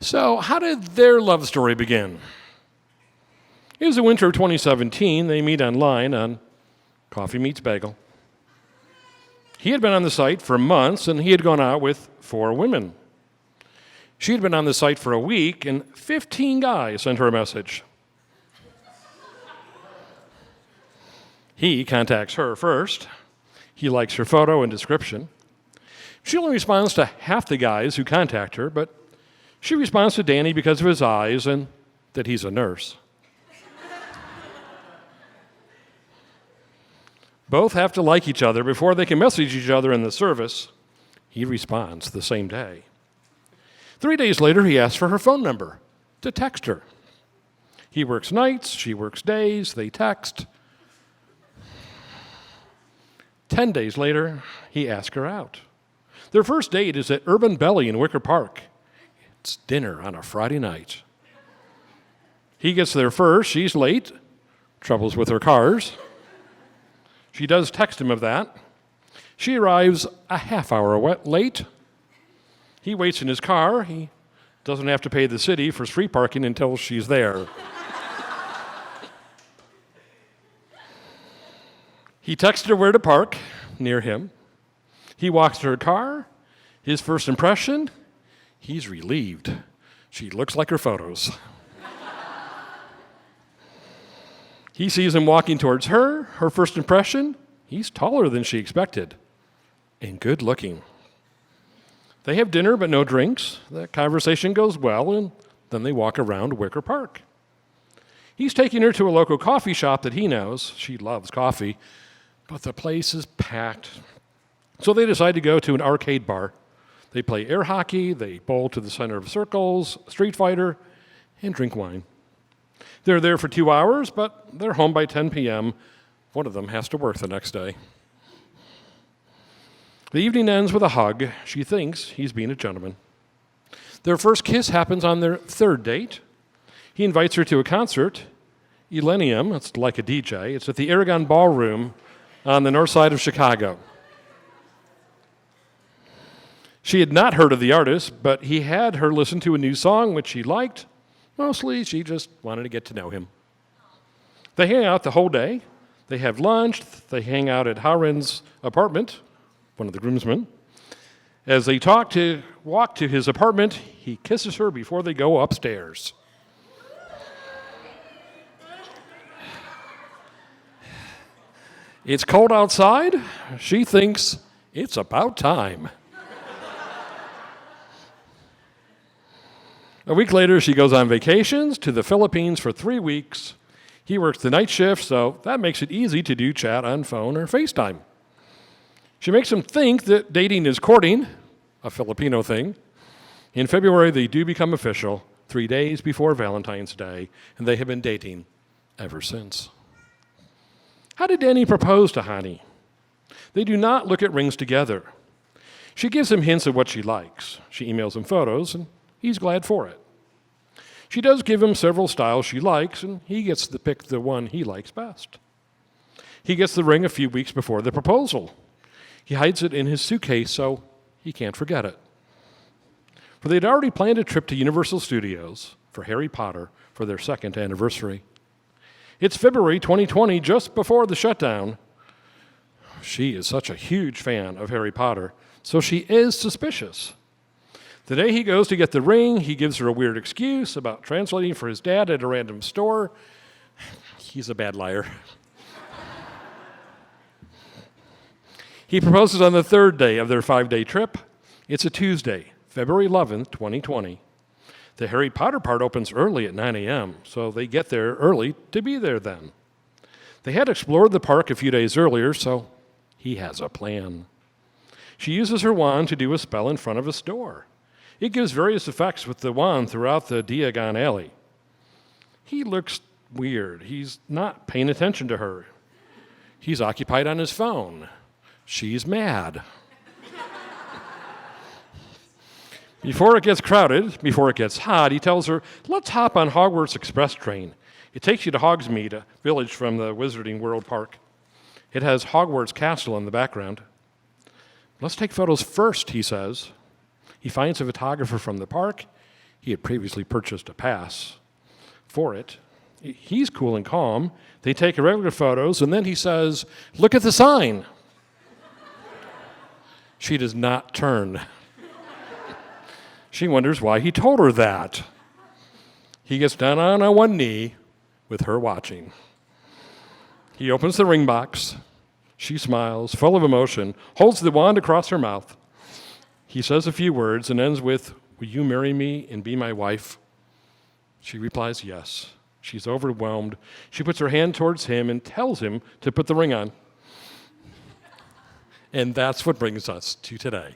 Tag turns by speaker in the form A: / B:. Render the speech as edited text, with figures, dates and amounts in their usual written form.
A: So, how did their love story begin? It was the winter of 2017. They meet online on Coffee Meets Bagel. He had been on the site for months, and he had gone out with 4 women. She had been on the site for a week, and 15 guys sent her a message. He contacts her first. He likes her photo and description. She only responds to half the guys who contact her, but she responds to Danny because of his eyes and that he's a nurse. Both have to like each other before they can message each other in the service. He responds the same day. 3 days later, he asks for her phone number to text her. He works nights, she works days, they text. 10 days later, he asks her out. Their first date is at Urban Belly in Wicker Park. It's dinner on a Friday night. He gets there first, she's late, troubles with her cars. She does text him of that. She arrives a half hour late. He waits in his car. He doesn't have to pay the city for street parking until she's there. He texted her where to park near him. He walks to her car. His first impression, he's relieved. She looks like her photos. He sees him walking towards her. Her first impression, he's taller than she expected and good looking. They have dinner but no drinks. The conversation goes well, and then they walk around Wicker Park. He's taking her to a local coffee shop that he knows. She loves coffee, but the place is packed. So they decide to go to an arcade bar. They play air hockey, they bowl to the center of circles, Street Fighter, and drink wine. They're there for 2 hours, but they're home by 10 p.m. One of them has to work the next day. The evening ends with a hug. She thinks he's being a gentleman. Their first kiss happens on their third date. He invites her to a concert, Elenium, it's like a DJ. It's at the Aragon Ballroom on the north side of Chicago. She had not heard of the artist, but he had her listen to a new song which she liked. Mostly, she just wanted to get to know him. They hang out the whole day. They have lunch. They hang out at Haren's apartment, one of the groomsmen. As they walk to his apartment, he kisses her before they go upstairs. It's cold outside. She thinks it's about time. A week later, she goes on vacations to the Philippines for 3 weeks. He works the night shift, so that makes it easy to do chat on phone or FaceTime. She makes him think that dating is courting, a Filipino thing. In February, they do become official, 3 days before Valentine's Day, and they have been dating ever since. How did Danny propose to Hani? They do not look at rings together. She gives him hints of what she likes. She emails him photos, and he's glad for it. She does give him several styles she likes, and he gets to pick the one he likes best. He gets the ring a few weeks before the proposal. He hides it in his suitcase so he can't forget it. For they'd already planned a trip to Universal Studios for Harry Potter for their 2nd anniversary. It's February 2020, just before the shutdown. She is such a huge fan of Harry Potter, so she is suspicious. The day he goes to get the ring, he gives her a weird excuse about translating for his dad at a random store. He's a bad liar. He proposes on the 3rd day of their 5-day trip. It's a Tuesday, February 11th, 2020. The Harry Potter part opens early at 9 a.m., so they get there early to be there then. They had explored the park a few days earlier, so he has a plan. She uses her wand to do a spell in front of a store. It gives various effects with the wand throughout the Diagon Alley. He looks weird. He's not paying attention to her. He's occupied on his phone. She's mad. Before it gets crowded, before it gets hot, he tells her, let's hop on Hogwarts Express train. It takes you to Hogsmeade, a village from the Wizarding World Park. It has Hogwarts Castle in the background. Let's take photos first, he says. He finds a photographer from the park. He had previously purchased a pass for it. He's cool and calm. They take regular photos, and then he says, "Look at the sign." She does not turn. She wonders why he told her that. He gets down on one knee with her watching. He opens the ring box. She smiles, full of emotion, holds the wand across her mouth. He says a few words and ends with, "Will you marry me and be my wife?" She replies yes. She's overwhelmed. She puts her hand towards him and tells him to put the ring on. And that's what brings us to today.